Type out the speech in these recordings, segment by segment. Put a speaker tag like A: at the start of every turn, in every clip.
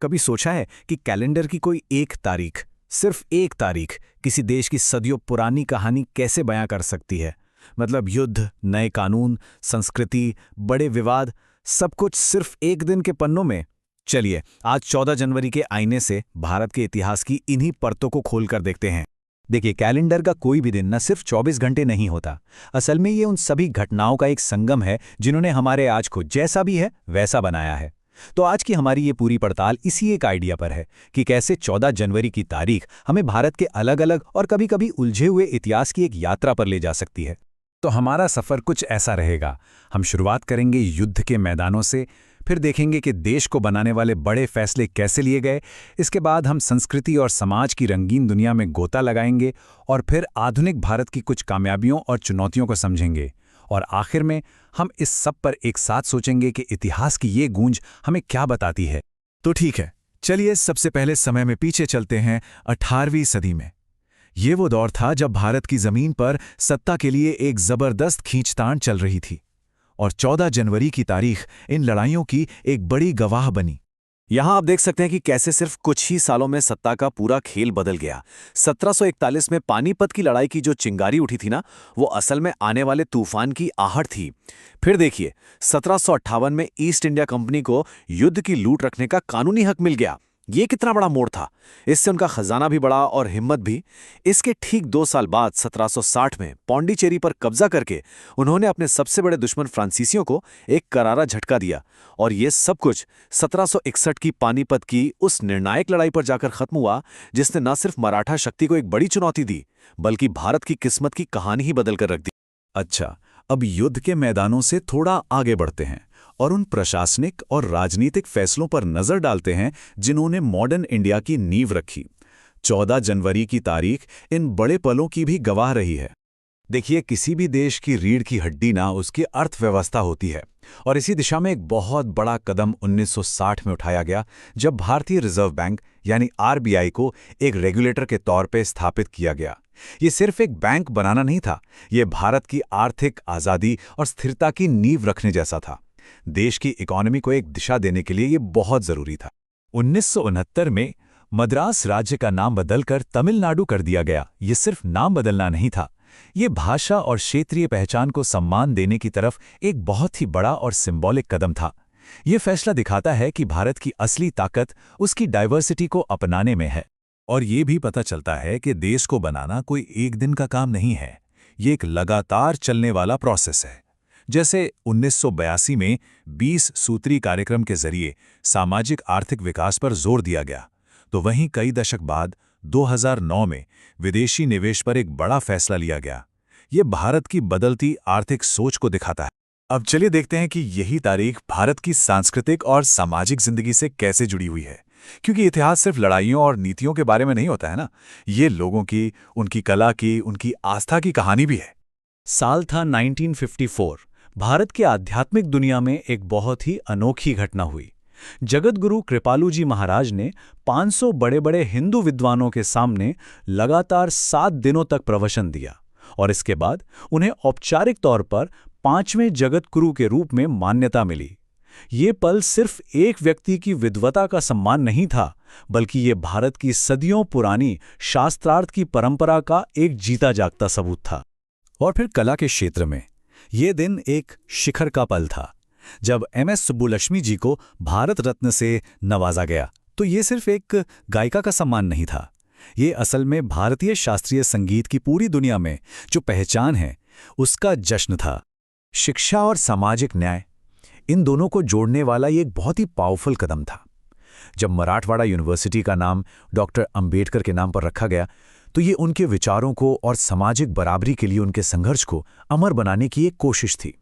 A: कभी सोचा है कि कैलेंडर की कोई एक तारीख, सिर्फ एक तारीख, किसी देश की सदियों पुरानी कहानी कैसे बयां कर सकती है? मतलब युद्ध, नए कानून, संस्कृति, बड़े विवाद, सब कुछ सिर्फ एक दिन के पन्नों में। चलिए आज 14 जनवरी के आईने से भारत के इतिहास की इन्हीं परतों को खोलकर देखते हैं।
B: देखिए, कैलेंडर का कोई भी दिन न सिर्फ 24 घंटे नहीं होता। असल में ये उन सभी घटनाओं का एक संगम है जिन्होंने हमारे आज को जैसा भी है वैसा बनाया है। तो आज की हमारी ये पूरी पड़ताल इसी एक आइडिया पर है कि कैसे 14 जनवरी की तारीख हमें भारत के अलग अलग और कभी-कभी उलझे हुए इतिहास की एक यात्रा पर ले जा सकती है।
A: तो हमारा सफर कुछ ऐसा रहेगा। हम शुरुआत करेंगे युद्ध के मैदानों से, फिर देखेंगे कि देश को बनाने वाले बड़े फैसले कैसे लिए गए। इसके बाद हम संस्कृति और समाज की रंगीन दुनिया में गोता लगाएंगे और फिर आधुनिक भारत की कुछ कामयाबियों और चुनौतियों को समझेंगे। और आखिर में हम इस सब पर एक साथ सोचेंगे कि इतिहास की ये गूंज हमें क्या बताती है।
C: तो ठीक है, चलिए सबसे पहले समय में पीछे चलते हैं 18वीं सदी में। ये वो दौर था जब भारत की जमीन पर सत्ता के लिए एक जबरदस्त खींचतान चल रही थी और 14 जनवरी की तारीख इन लड़ाइयों की एक बड़ी गवाह बनी।
B: यहाँ आप देख सकते हैं कि कैसे सिर्फ कुछ ही सालों में सत्ता का पूरा खेल बदल गया। 1741 में पानीपत की लड़ाई की जो चिंगारी उठी थी ना, वो असल में आने वाले तूफान की आहट थी। फिर देखिए, 1758 में ईस्ट इंडिया कंपनी को युद्ध की लूट रखने का कानूनी हक मिल गया। ये कितना बड़ा मोड़ था। इससे उनका खजाना भी बढ़ा और हिम्मत भी। इसके ठीक 2 साल बाद 1760 में पौंडीचेरी पर कब्जा करके उन्होंने अपने सबसे बड़े दुश्मन फ्रांसीसियों को एक करारा झटका दिया। और ये सब कुछ 1761 की पानीपत की उस निर्णायक लड़ाई पर जाकर खत्म हुआ, जिसने न सिर्फ मराठा शक्ति को एक बड़ी चुनौती दी, बल्कि भारत की किस्मत की कहानी ही बदल कर रख दी।
C: अच्छा, अब युद्ध के मैदानों से थोड़ा आगे बढ़ते हैं और उन प्रशासनिक और राजनीतिक फैसलों पर नजर डालते हैं जिन्होंने मॉडर्न इंडिया की नींव रखी। 14 जनवरी की तारीख इन बड़े पलों की भी गवाह रही है। देखिए, किसी भी देश की रीढ़ की हड्डी ना उसकी अर्थव्यवस्था होती है, और इसी दिशा में एक बहुत बड़ा कदम 1960 में उठाया गया, जब भारतीय रिजर्व बैंक यानी आरबीआई को एक रेगुलेटर के तौर पे स्थापित किया गया। ये सिर्फ एक बैंक बनाना नहीं था, ये भारत की आर्थिक आज़ादी और स्थिरता की नींव रखने जैसा था। देश की इकोनॉमी को एक दिशा देने के लिए ये बहुत जरूरी था। 1969 में मद्रास राज्य का नाम बदलकर तमिलनाडु कर दिया गया। ये सिर्फ नाम बदलना नहीं था, ये भाषा और क्षेत्रीय पहचान को सम्मान देने की तरफ एक बहुत ही बड़ा और सिंबॉलिक कदम था। ये फैसला दिखाता है कि भारत की असली ताकत उसकी डाइवर्सिटी को अपनाने में है। और ये भी पता चलता है कि देश को बनाना कोई एक दिन का काम नहीं है, ये एक लगातार चलने वाला प्रोसेस है। जैसे 1982 में 20 सूत्री कार्यक्रम के जरिए सामाजिक आर्थिक विकास पर जोर दिया गया, तो वहीं कई दशक बाद 2009 में विदेशी निवेश पर एक बड़ा फैसला लिया गया। ये भारत की बदलती आर्थिक सोच को दिखाता है। अब चलिए देखते हैं कि यही तारीख भारत की सांस्कृतिक और सामाजिक जिंदगी से कैसे जुड़ी हुई है, क्योंकि इतिहास सिर्फ लड़ाइयों और नीतियों के बारे में नहीं होता है ना, ये लोगों की, उनकी कला की, उनकी आस्था की कहानी भी है।
B: साल था 1954। भारत के आध्यात्मिक दुनिया में एक बहुत ही अनोखी घटना हुई। जगतगुरु कृपालू जी महाराज ने 500 बड़े-बड़े हिंदू विद्वानों के सामने लगातार 7 दिनों तक प्रवचन दिया और इसके बाद उन्हें औपचारिक तौर पर 5वें जगतगुरु के रूप में मान्यता मिली। ये पल सिर्फ एक व्यक्ति की विद्वता का सम्मान नहीं था, बल्कि ये भारत की सदियों पुरानी शास्त्रार्थ की परंपरा का एक जीता जागता सबूत था।
C: और फिर कला के क्षेत्र में ये दिन एक शिखर का पल था, जब एमएस सुब्बुलक्ष्मी जी को भारत रत्न से नवाजा गया। तो ये सिर्फ एक गायिका का सम्मान नहीं था, ये असल में भारतीय शास्त्रीय संगीत की पूरी दुनिया में जो पहचान है उसका जश्न था। शिक्षा और सामाजिक न्याय, इन दोनों को जोड़ने वाला ये एक बहुत ही पावरफुल कदम था। जब मराठवाड़ा यूनिवर्सिटी का नाम डॉक्टर अंबेडकर के नाम पर रखा गया, तो ये उनके विचारों को और सामाजिक बराबरी के लिए उनके संघर्ष को अमर बनाने की एक कोशिश थी।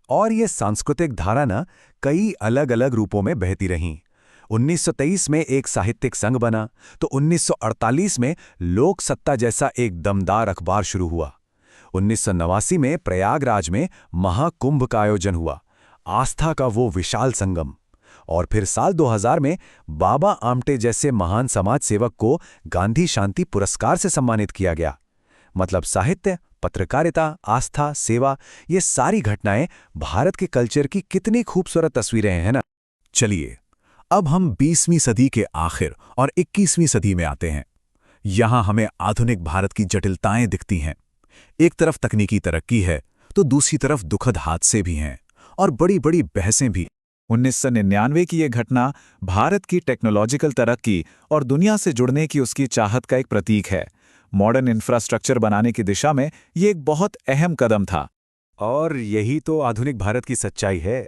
C: और ये सांस्कृतिक धारा न कई अलग अलग रूपों में बहती रहीं। 1923 में एक साहित्यिक संघ बना, तो 1948 में लोक सत्ता जैसा एक दमदार अखबार शुरू हुआ। 1989 में प्रयागराज में महाकुंभ का आयोजन हुआ, आस्था का वो विशाल संगम। और फिर साल 2000 में बाबा आमटे जैसे महान समाज सेवक को गांधी शांति पुरस्कार से सम्मानित किया गया। मतलब साहित्य, पत्रकारिता, आस्था, सेवा, ये सारी घटनाएं भारत के कल्चर की कितनी खूबसूरत तस्वीरें हैं ना। चलिए अब हम 20वीं सदी के आखिर और 21वीं सदी में आते हैं। यहाँ हमें आधुनिक भारत की जटिलताएं दिखती हैं। एक तरफ तकनीकी तरक्की है तो दूसरी तरफ दुखद हादसे भी हैं और बड़ी-बड़ी बहसें भी।
A: 1999 की ये घटना भारत की टेक्नोलॉजिकल तरक्की और दुनिया से जुड़ने की उसकी चाहत का एक प्रतीक है। मॉडर्न इंफ्रास्ट्रक्चर बनाने की दिशा में ये एक बहुत अहम कदम था।
B: और यही तो आधुनिक भारत की सच्चाई है,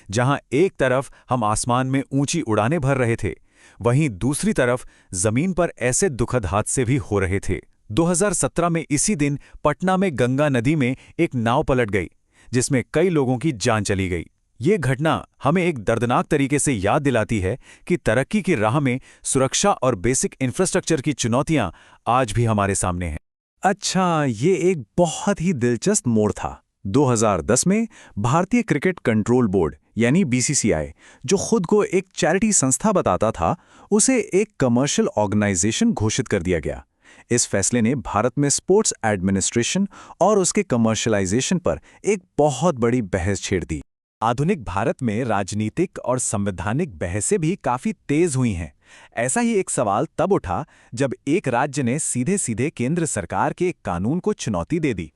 B: जहां एक तरफ हम आसमान में ऊंची उड़ानें भर रहे थे, वहीं दूसरी तरफ जमीन पर ऐसे दुखद हादसे भी हो रहे थे। 2017 में इसी दिन पटना में गंगा नदी में एक नाव पलट गई, जिसमें कई लोगों की जान चली गई। ये घटना हमें एक दर्दनाक तरीके से याद दिलाती है कि तरक्की की राह में सुरक्षा और बेसिक इंफ्रास्ट्रक्चर की चुनौतियां आज भी हमारे सामने हैं।
C: अच्छा, ये एक बहुत ही दिलचस्प मोड़ था। 2010 में भारतीय क्रिकेट कंट्रोल बोर्ड यानी BCCI, जो खुद को एक चैरिटी संस्था बताता था, उसे एक कमर्शियल ऑर्गेनाइजेशन घोषित कर दिया गया। इस फैसले ने भारत में स्पोर्ट्स एडमिनिस्ट्रेशन और उसके कमर्शियलाइजेशन पर एक बहुत बड़ी बहस छेड़ दी।
B: आधुनिक भारत में राजनीतिक और संवैधानिक बहसें भी काफी तेज हुई हैं। ऐसा ही एक सवाल तब उठा जब एक राज्य ने सीधे सीधे केंद्र सरकार के एक कानून को चुनौती दे दी।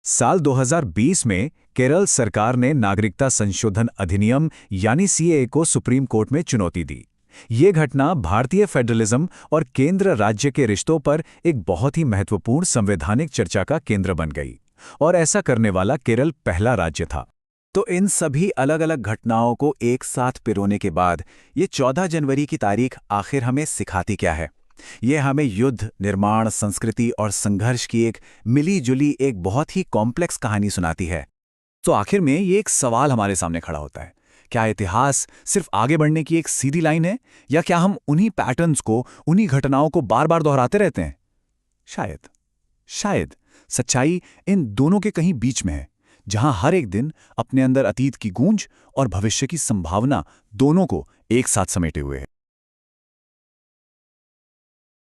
A: साल 2020 में केरल सरकार ने नागरिकता संशोधन अधिनियम यानी CAA को सुप्रीम कोर्ट में चुनौती दी। ये घटना भारतीय फेडरलिज्म और केंद्र राज्य के रिश्तों पर एक बहुत ही महत्वपूर्ण संवैधानिक चर्चा का केंद्र बन गई, और ऐसा करने वाला केरल पहला राज्य था।
B: तो इन सभी अलग अलग घटनाओं को एक साथ पिरोने के बाद ये 14 जनवरी की तारीख आखिर हमें सिखाती क्या है? ये हमें युद्ध, निर्माण, संस्कृति और संघर्ष की एक मिली-जुली एक बहुत ही कॉम्प्लेक्स कहानी सुनाती है।
C: तो आखिर में ये एक सवाल हमारे सामने खड़ा होता है, क्या इतिहास सिर्फ आगे बढ़ने की एक सीधी लाइन है, या क्या हम उन्हीं पैटर्न्स को, उन्हीं घटनाओं को बार बार दोहराते रहते हैं? शायद सच्चाई इन दोनों के कहीं बीच में है, जहां हर एक दिन अपने अंदर अतीत की गूंज और भविष्य की संभावना दोनों को एक साथ समेटे हुए है।